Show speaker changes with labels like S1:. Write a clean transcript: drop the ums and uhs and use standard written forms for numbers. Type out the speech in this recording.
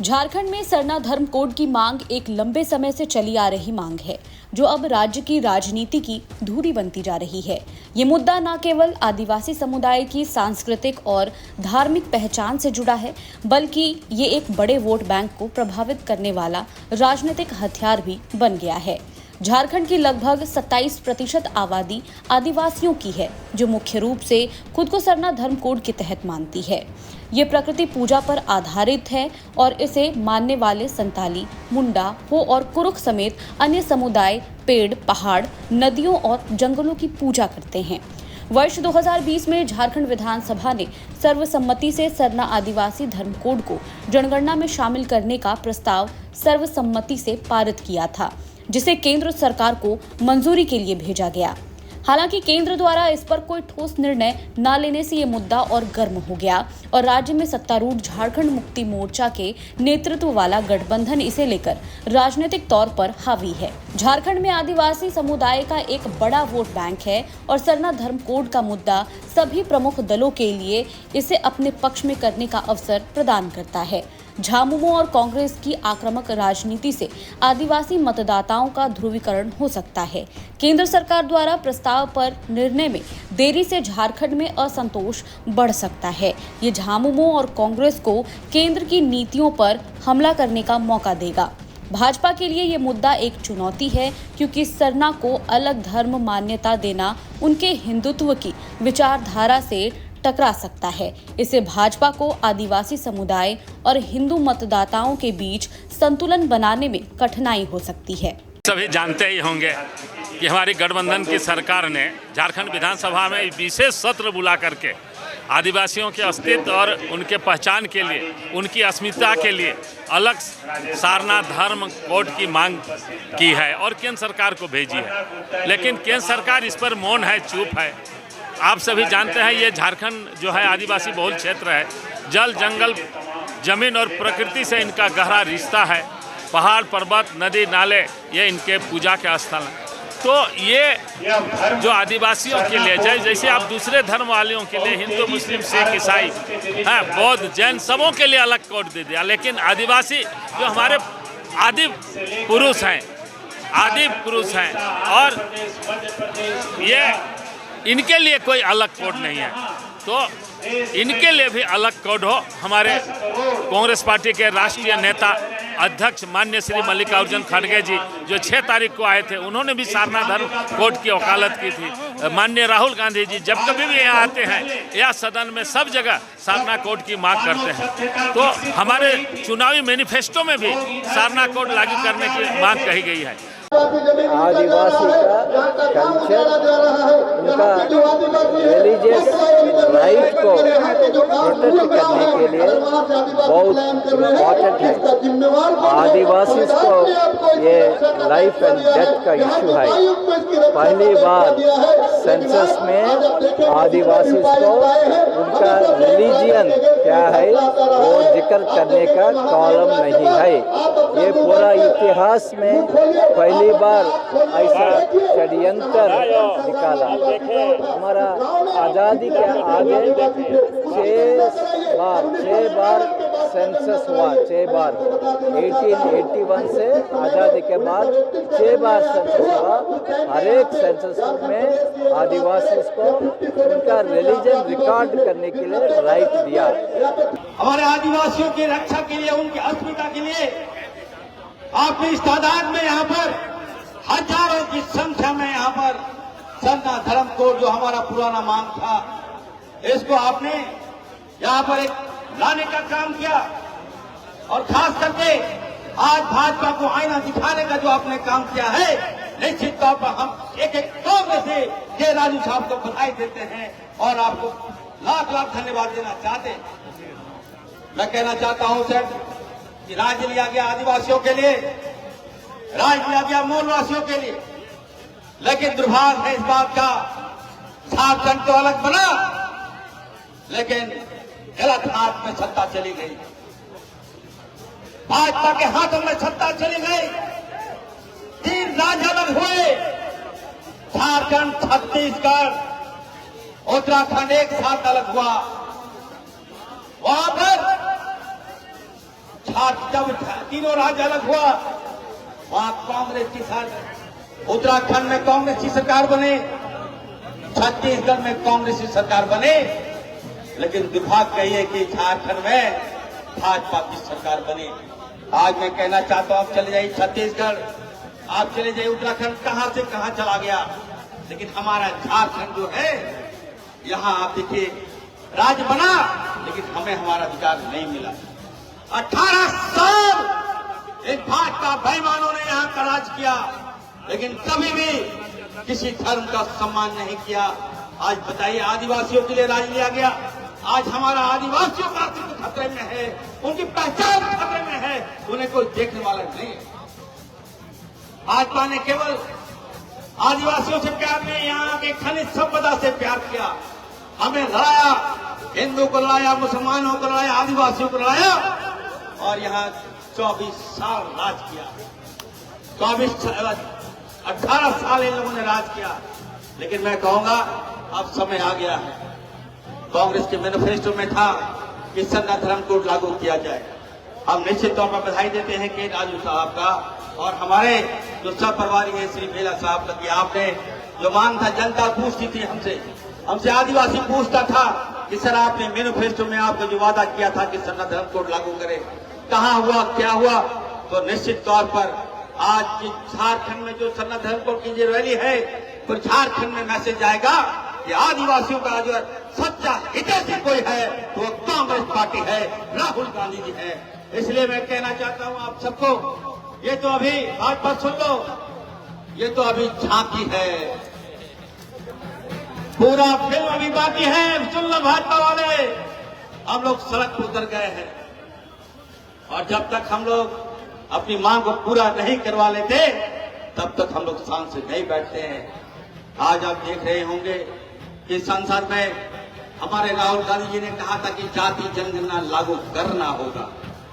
S1: झारखंड में सरना धर्म कोड की मांग एक लंबे समय से चली आ रही मांग है, जो अब राज्य की राजनीति की धुरी बनती जा रही है। ये मुद्दा न केवल आदिवासी समुदाय की सांस्कृतिक और धार्मिक पहचान से जुड़ा है, बल्कि ये एक बड़े वोट बैंक को प्रभावित करने वाला राजनीतिक हथियार भी बन गया है। झारखंड की लगभग 27% आबादी आदिवासियों की है, जो मुख्य रूप से खुद को सरना धर्म कोड के तहत मानती है। ये प्रकृति पूजा पर आधारित है और इसे मानने वाले संताली, मुंडा, हो और कुरुख समेत अन्य समुदाय पेड़, पहाड़, नदियों और जंगलों की पूजा करते हैं। वर्ष 2020 में झारखंड विधानसभा ने सर्वसम्मति से सरना आदिवासी धर्म कोड को जनगणना में शामिल करने का प्रस्ताव सर्वसम्मति से पारित किया था, जिसे केंद्र सरकार को मंजूरी के लिए भेजा गया। हालांकि केंद्र द्वारा इस पर कोई ठोस निर्णय न लेने से ये मुद्दा और गर्म हो गया और राज्य में सत्तारूढ़ झारखंड मुक्ति मोर्चा के नेतृत्व वाला गठबंधन इसे लेकर राजनीतिक तौर पर हावी है। झारखंड में आदिवासी समुदाय का एक बड़ा वोट बैंक है और सरना धर्म कोड का मुद्दा सभी प्रमुख दलों के लिए इसे अपने पक्ष में करने का अवसर प्रदान करता है। झामुमो और कांग्रेस की आक्रामक राजनीति से आदिवासी मतदाताओं का ध्रुवीकरण हो सकता है। केंद्र सरकार द्वारा प्रस्ताव पर निर्णय में देरी से झारखंड में असंतोष बढ़ सकता है। ये झामुमो और कांग्रेस को केंद्र की नीतियों पर हमला करने का मौका देगा। भाजपा के लिए ये मुद्दा एक चुनौती है, क्योंकि सरना को अलग धर्म मान्यता देना उनके हिंदुत्व की विचारधारा से टकरा सकता है। इससे भाजपा को आदिवासी समुदाय और हिंदू मतदाताओं के बीच संतुलन बनाने में कठिनाई हो सकती है।
S2: सभी जानते ही होंगे कि हमारी गठबंधन की सरकार ने झारखंड विधानसभा में विशेष सत्र बुला करके आदिवासियों के अस्तित्व और उनके पहचान के लिए, उनकी अस्मिता के लिए अलग सरना धर्म कोड की मांग की है और केंद्र सरकार को भेजी है। लेकिन केंद्र सरकार इस पर मौन है, चुप है। आप सभी जानते हैं ये झारखंड जो है आदिवासी बहुल क्षेत्र है। जल, जंगल, जमीन और प्रकृति से इनका गहरा रिश्ता है। पहाड़, पर्वत, नदी, नाले ये इनके पूजा के स्थल हैं। तो ये जो आदिवासियों के लिए, जैसे आप दूसरे धर्म वालों के लिए हिंदू, मुस्लिम, सिख, ईसाई, बौद्ध, जैन सबों के लिए अलग कोड दे दिया, लेकिन आदिवासी जो हमारे आदि पुरुष हैं और ये इनके लिए कोई अलग कोड नहीं है, तो इनके लिए भी अलग कोड हो। हमारे कांग्रेस पार्टी के राष्ट्रीय नेता अध्यक्ष माननीय श्री मल्लिकार्जुन खड़गे जी जो 6 तारीख को आए थे, उन्होंने भी सरना धर्म कोड की वकालत की थी। माननीय राहुल गांधी जी जब कभी भी यहाँ आते हैं या सदन में सब जगह सरना कोड की मांग करते हैं। तो हमारे चुनावी मैनिफेस्टो में भी सरना कोड लागू करने की मांग कही गई है।
S3: आदिवासी का कल्चर, उनका रिलीजियस राइट को प्रोटेक्ट करने के लिए बहुत इम्पोर्टेंट है। आदिवासी को ये लाइफ एंड डेथ का इशू है। पहली बार सेंसस में आदिवासी को उनका रिलीजियन क्या है वो जिक्र करने का कॉलम नहीं है। ये पूरा इतिहास में पहली बार ऐसा षड्यंत्र निकाला। हमारा आज़ादी के आगे 6 बार सेंसस हुआ, 6 बार 1881 से आज़ादी के बाद 6 बार सेंसस हुआ। हर एक सेंसस में आदिवासी को उनका रिलीजन रिकॉर्ड करने के लिए राइट दिया।
S4: हमारे आदिवासियों की रक्षा के लिए, उनकी अस्मिता के लिए आपने इस तादाद में यहाँ पर हजारों की संख्या में यहाँ पर सरना धर्म कोड जो हमारा पुराना मांग था, इसको आपने यहाँ पर एक लाने का काम किया। और खास करके आज भाजपा को आईना दिखाने का जो आपने काम किया है, निश्चित तौर पर हम एक तौर में से ये राजू साहब को बधाई देते हैं और आपको लाख लाख धन्यवाद देना चाहते हैं। मैं कहना चाहता हूं सर कि राज्य लिया गया आदिवासियों के लिए, राज्य लिया गया मूलवासियों के लिए, लेकिन दुर्भाग्य है इस बात का, झारखंड तो अलग बना लेकिन गलत हाथ में सत्ता चली गई। भाजपा के हाथों में सत्ता चली गई। 3 राज्य अलग हुए, झारखंड, छत्तीसगढ़, उत्तराखंड एक साथ अलग हुआ। वहां पर जब तीनों राज्य अलग हुआ वहां कांग्रेस के साथ उत्तराखंड में कांग्रेस की सरकार बने, छत्तीसगढ़ में कांग्रेस की सरकार बने, लेकिन दुर्भाग्य है कि झारखंड में भाजपा की सरकार बनी। आज मैं कहना चाहता हूं, आप चले जाइए छत्तीसगढ़, आप चले जाइए उत्तराखंड, कहां से कहां चला गया, लेकिन हमारा झारखंड जो है यहां आप देखिए राज्य बना, लेकिन हमें हमारा अधिकार नहीं मिला। 18 साल इन भाजपा बेईमानों ने यहां का राज किया, लेकिन कभी भी किसी धर्म का सम्मान नहीं किया। आज बताइए, आदिवासियों के लिए राज लिया गया, आज हमारा आदिवासियों का अस्तित्व खतरे में है, उनकी पहचान खतरे में है, उन्हें कोई देखने वाला नहीं है। भाजपा ने केवल आदिवासियों से प्यार नहीं, यहाँ के खनिज संपदा से प्यार किया, हमें लड़ाया, हिंदू को लड़ाया, मुसलमानों को लड़ाया, आदिवासियों को लड़ाया, और यहाँ 24 साल राज किया। 18 साल इन लोगों ने राज किया, लेकिन मैं कहूंगा अब समय आ गया है। कांग्रेस के मैनिफेस्टो में था कि सनातन धर्म कोड लागू किया जाए। हम निश्चित तौर पर बधाई देते हैं कि राजू साहब का और हमारे जो सब प्रभारी है श्री बेला साहब का, कि आपने जो मांग था, जनता पूछती थी हमसे आदिवासी पूछता था कि सर आपने मैनिफेस्टो में आपने जो वादा किया था कि सनातन धर्म कोड लागू करे, कहाँ हुआ, क्या हुआ? तो निश्चित तौर पर आज झारखंड में जो सनातन धर्म कोड की जो रैली है, तो झारखंड में मैसेज आएगा कि आदिवासियों का जो सच्चा हितैषी कोई है तो वो कांग्रेस पार्टी है, राहुल गांधी जी है। इसलिए मैं कहना चाहता हूं आप सबको, ये तो अभी बात पर सुन लो, ये तो अभी झांकी है, पूरा फिल्म अभी बाकी है। सुन लो भाजपा वाले, हम लोग सड़क पर उतर गए हैं, और जब तक हम लोग अपनी मांग को पूरा नहीं करवा लेते तब तक हम लोग शांत से नहीं बैठते हैं। आज आप देख रहे होंगे कि संसद में हमारे राहुल गांधी जी ने कहा था कि जाति जनगणना लागू करना होगा।